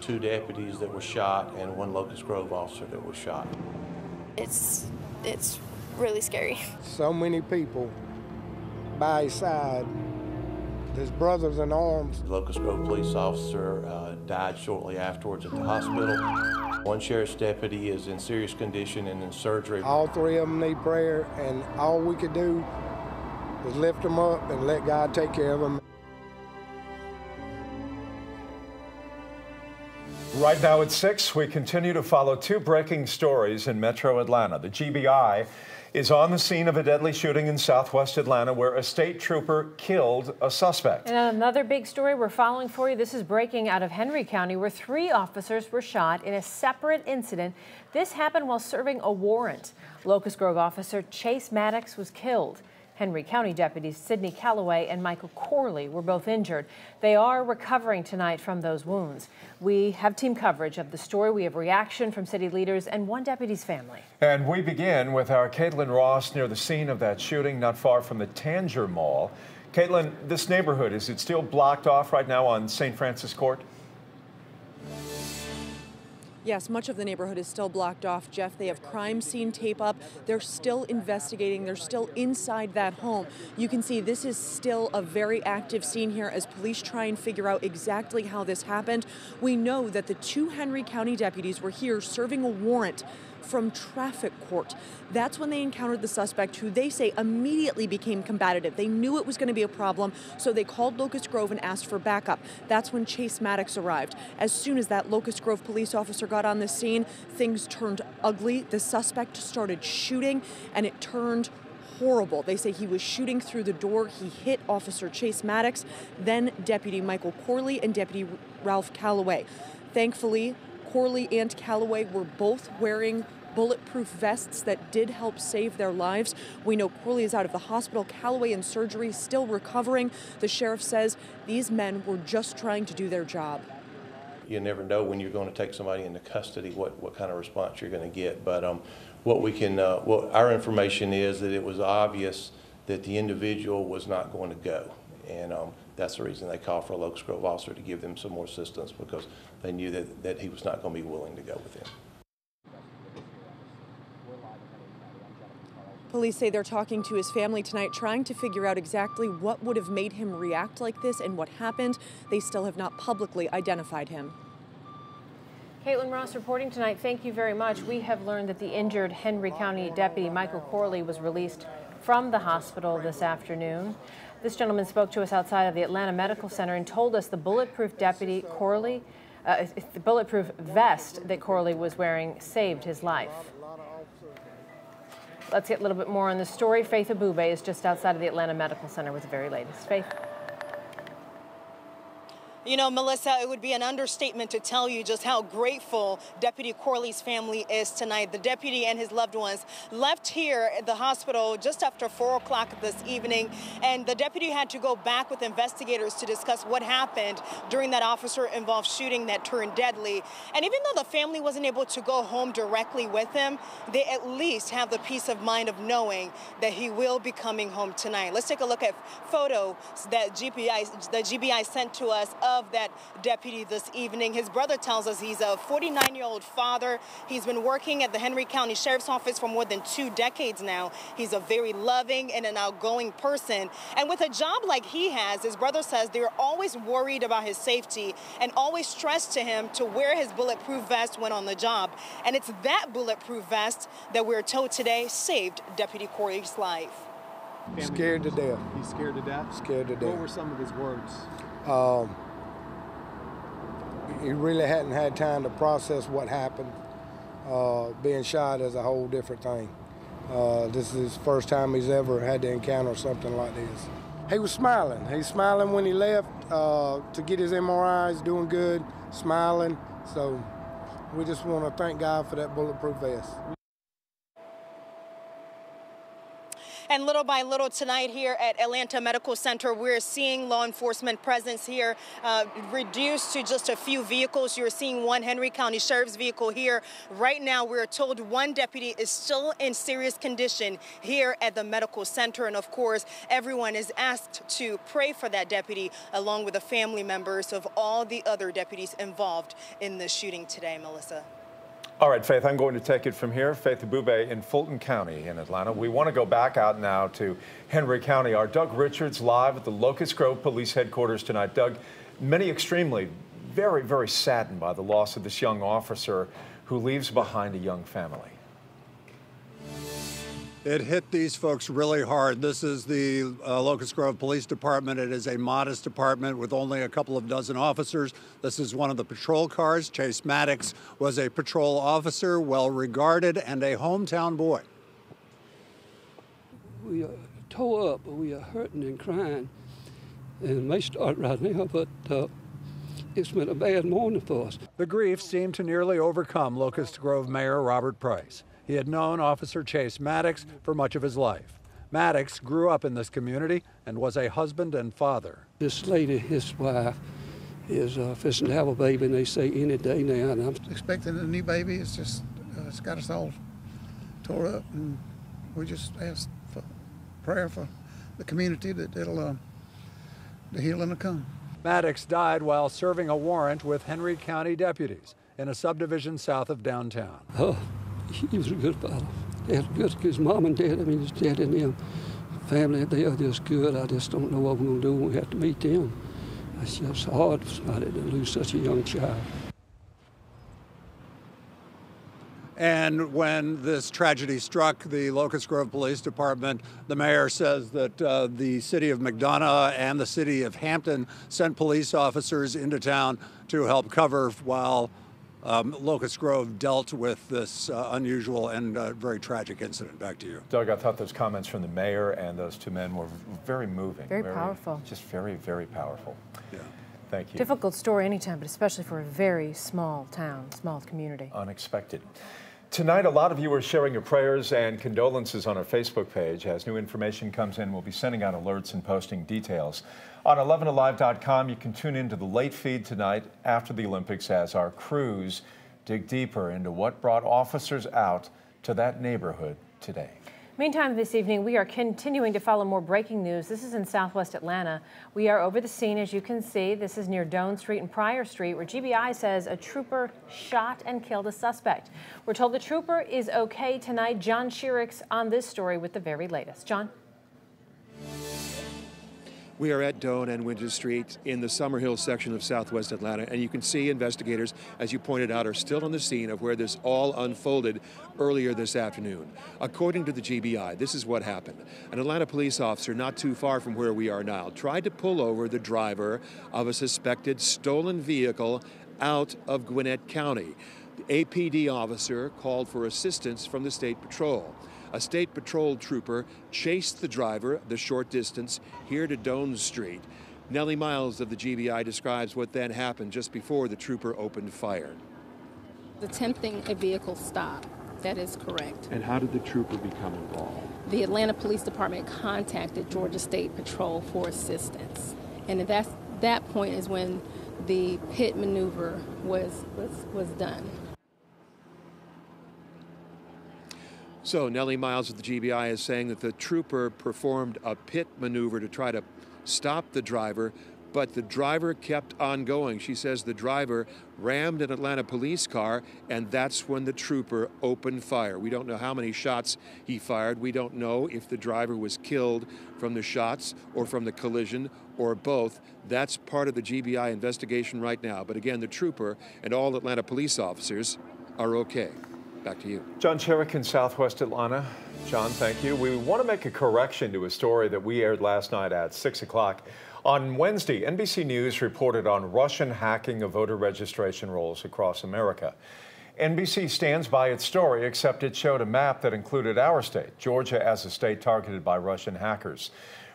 2 deputies that were shot and 1 Locust Grove officer that was shot. It's really scary. So many people by his side, his brothers in arms. The Locust Grove police officer died shortly afterwards at the hospital. 1 sheriff's deputy is in serious condition and in surgery. All 3 of them need prayer, and all we could do was lift them up and let God take care of them. Right now at 6, we continue to follow 2 breaking stories in Metro Atlanta. The GBI is on the scene of a deadly shooting in southwest Atlanta where a state trooper killed a suspect. And another big story we're following for you. This is breaking out of Henry County where 3 officers were shot in a separate incident. This happened while serving a warrant. Locust Grove officer Chase Maddox was killed. Henry County deputies Sidney Calloway and Michael Corley were both injured. They are recovering tonight from those wounds. We have team coverage of the story. We have reaction from city leaders and 1 deputy's family. And we begin with our Caitlin Ross near the scene of that shooting not far from the Tanger Mall. Caitlin, this neighborhood, is it still blocked off right now on St. Francis Court? Yes, much of the neighborhood is still blocked off, Jeff. They have crime scene tape up. They're still investigating. They're still inside that home. You can see this is still a very active scene here as police try and figure out exactly how this happened. We know that the 2 Henry County deputies were here serving a warrant from traffic court. That's when they encountered the suspect, who they say immediately became combative. They knew it was going to be a problem, so they called Locust Grove and asked for backup. That's when Chase Maddox arrived. As soon as that Locust Grove police officer got on the scene, things turned ugly. The suspect started shooting, and it turned horrible. They say he was shooting through the door. He hit Officer Chase Maddox, then Deputy Michael Corley and Deputy Ralph Calloway. Thankfully, Corley and Calloway were both wearing bulletproof vests that did help save their lives. We know Corley is out of the hospital. Calloway in surgery, still recovering. The sheriff says these men were just trying to do their job. You never know when you're going to take somebody into custody what kind of response you're going to get. But our information is that it was obvious that the individual was not going to go. And that's the reason they called for a Locust Grove officer to give them some more assistance, because they knew that he was not going to be willing to go with them. Police say they're talking to his family tonight, trying to figure out exactly what would have made him react like this and what happened. They still have not publicly identified him. Caitlin Ross reporting tonight. Thank you very much. We have learned that the injured Henry County deputy Michael Corley was released from the hospital this afternoon. This gentleman spoke to us outside of the Atlanta Medical Center and told us the bulletproof deputy Corley, the bulletproof vest that Corley was wearing saved his life. Let's get a little bit more on the story. Faith Abube is just outside of the Atlanta Medical Center with the very latest. Faith. You know, Melissa, it would be an understatement to tell you just how grateful Deputy Corley's family is tonight. The deputy and his loved ones left here at the hospital just after 4 o'clock this evening, and the deputy had to go back with investigators to discuss what happened during that officer-involved shooting that turned deadly. And even though the family wasn't able to go home directly with him, they at least have the peace of mind of knowing that he will be coming home tonight. Let's take a look at photos that the GBI sent to us of that deputy this evening. His brother tells us he's a 49-year-old father. He's been working at the Henry County Sheriff's Office for more than 2 decades now. He's a very loving and an outgoing person. And with a job like he has, his brother says they're always worried about his safety and always stressed to him to wear his bulletproof vest when on the job. And it's that bulletproof vest that we're told today saved Deputy Corley's life. Scared to death. He's scared to death? Scared to death. What were some of his words? He really hadn't had time to process what happened. Being shot is a whole different thing. This is his first time he's ever had to encounter something like this. He was smiling. He's smiling when he left to get his MRI. He's doing good, smiling. So we just want to thank God for that bulletproof vest. And little by little tonight here at Atlanta Medical Center, we're seeing law enforcement presence here reduced to just a few vehicles. You're seeing one Henry County Sheriff's vehicle here. Right now, we're told one deputy is still in serious condition here at the medical center. And of course, everyone is asked to pray for that deputy along with the family members of all the other deputies involved in the shooting today, Melissa. All right, Faith, I'm going to take it from here. Faith Abube in Fulton County in Atlanta. We want to go back out now to Henry County. Our Doug Richards live at the Locust Grove Police Headquarters tonight. Doug, many extremely, very, very saddened by the loss of this young officer who leaves behind a young family. It hit these folks really hard. This is the Locust Grove Police Department. It is a modest department with only a couple of dozen officers. This is one of the patrol cars. Chase Maddox was a patrol officer, well regarded, and a hometown boy. We are tore up, we are hurting and crying, and it may start right now, but it's been a bad morning for us. The grief seemed to nearly overcome Locust Grove Mayor Robert Price. He had known Officer Chase Maddox for much of his life. Maddox grew up in this community and was a husband and father. This lady, his wife, is fixing to have a baby, and they say any day now, and I'm expecting a new baby. It's just, it's got us all tore up, and we just ask for prayer for the community that the healing will come. Maddox died while serving a warrant with Henry County deputies in a subdivision south of downtown. Oh, he was a good fellow. His mom and dad, I mean, his dad and them, family, they are just good. I just don't know what we're going to do when we have to meet them. It's just hard for somebody to lose such a young child. And when this tragedy struck the Locust Grove Police Department, the mayor says that the city of McDonough and the city of Hampton sent police officers into town to help cover while Locust Grove dealt with this unusual and very tragic incident. Back to you. Doug, I thought those comments from the mayor and those two men were very moving. Very powerful. Just very, very powerful. Yeah. Thank you. Difficult story anytime, but especially for a very small town, small community. Unexpected. Tonight, a lot of you are sharing your prayers and condolences on our Facebook page. As new information comes in, we'll be sending out alerts and posting details. On 11alive.com, you can tune into the late feed tonight after the Olympics as our crews dig deeper into what brought officers out to that neighborhood today. Meantime, this evening, we are continuing to follow more breaking news. This is in Southwest Atlanta. We are over the scene, as you can see. This is near Doane Street and Pryor Street, where GBI says a trooper shot and killed a suspect. We're told the trooper is okay tonight. John Shirrick's on this story with the very latest. John? We are at Doane and Winter Street in the Summerhill section of Southwest Atlanta, and you can see investigators, as you pointed out, are still on the scene of where this all unfolded earlier this afternoon. According to the GBI, this is what happened. An Atlanta police officer not too far from where we are now tried to pull over the driver of a suspected stolen vehicle out of Gwinnett County. The APD officer called for assistance from the State Patrol. A State Patrol trooper chased the driver the short distance here to Doane Street. Nellie Miles of the GBI describes what then happened just before the trooper opened fire. Attempting a vehicle stop, that is correct. And how did the trooper become involved? The Atlanta Police Department contacted Georgia State Patrol for assistance. And at that point is when the pit maneuver was done. So Nellie Miles of the GBI is saying that the trooper performed a pit maneuver to try to stop the driver, but the driver kept on going. She says the driver rammed an Atlanta police car, and that's when the trooper opened fire. We don't know how many shots he fired. We don't know if the driver was killed from the shots or from the collision or both. That's part of the GBI investigation right now. But again, the trooper and all Atlanta police officers are okay. Back to you. John Shirrick in Southwest Atlanta. John, thank you. We want to make a correction to a story that we aired last night at 6 o'clock. On Wednesday, NBC News reported on Russian hacking of voter registration rolls across America. NBC stands by its story, except it showed a map that included our state, Georgia, as a state targeted by Russian hackers.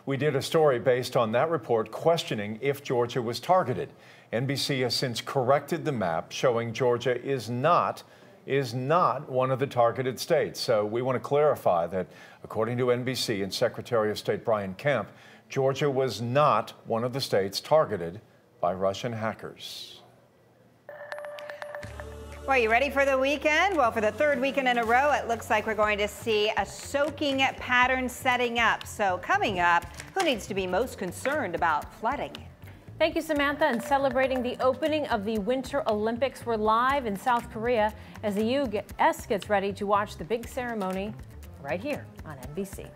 We did a story based on that report questioning if Georgia was targeted. NBC has since corrected the map, showing Georgia is not is not one of the targeted states. So we want to clarify that, according to NBC and Secretary of State Brian Kemp, Georgia was not one of the states targeted by Russian hackers. Well, you ready for the weekend? Well, for the third weekend in a row, it looks like we're going to see a soaking pattern setting up. So coming up, who needs to be most concerned about flooding? Thank you, Samantha. And celebrating the opening of the Winter Olympics, we're live in South Korea as the U.S. gets ready to watch the big ceremony right here on NBC.